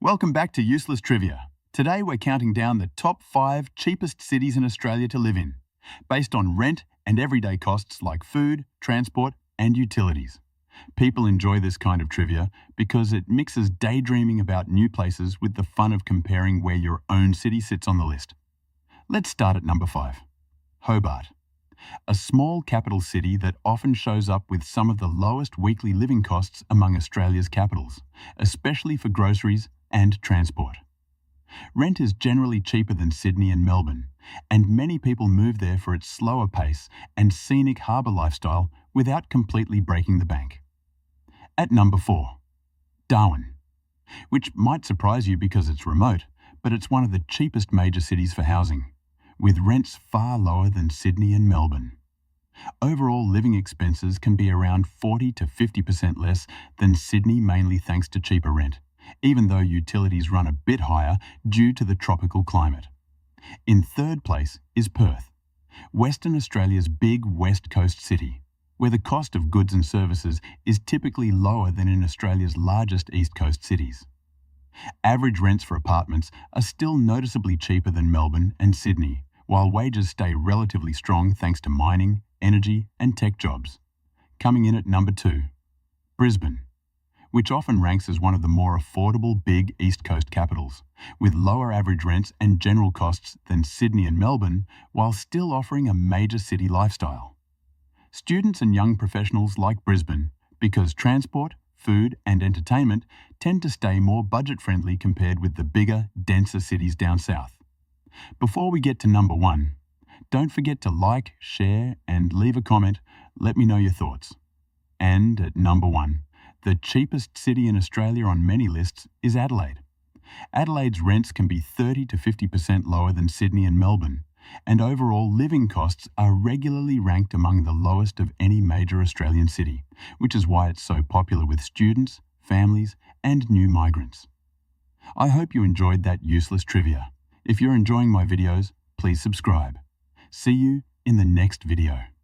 Welcome back to Useless Trivia. Today we're counting down the top 5 cheapest cities in Australia to live in, based on rent and everyday costs like food, transport and utilities. People enjoy this kind of trivia because it mixes daydreaming about new places with the fun of comparing where your own city sits on the list. Let's start at number 5. Hobart. A small capital city that often shows up with some of the lowest weekly living costs among Australia's capitals, especially for groceries and transport. Rent is generally cheaper than Sydney and Melbourne, and many people move there for its slower pace and scenic harbour lifestyle without completely breaking the bank. At number 4, Darwin, which might surprise you because it's remote, but it's one of the cheapest major cities for housing, with rents far lower than Sydney and Melbourne. Overall living expenses can be around 40 to 50% less than Sydney, mainly thanks to cheaper rent, even though utilities run a bit higher due to the tropical climate. In third place is Perth, Western Australia's big west coast city, where the cost of goods and services is typically lower than in Australia's largest east coast cities. Average rents for apartments are still noticeably cheaper than Melbourne and Sydney, while wages stay relatively strong thanks to mining, energy and tech jobs. Coming in at number 2, Brisbane, which often ranks as one of the more affordable big East Coast capitals, with lower average rents and general costs than Sydney and Melbourne, while still offering a major city lifestyle. Students and young professionals like Brisbane because transport, food and entertainment tend to stay more budget-friendly compared with the bigger, denser cities down south. Before we get to number 1, don't forget to like, share and leave a comment. Let me know your thoughts. And at number 1, the cheapest city in Australia on many lists is Adelaide. Adelaide's rents can be 30 to 50% lower than Sydney and Melbourne, and overall living costs are regularly ranked among the lowest of any major Australian city, which is why it's so popular with students, families, and new migrants. I hope you enjoyed that useless trivia. If you're enjoying my videos, please subscribe. See you in the next video.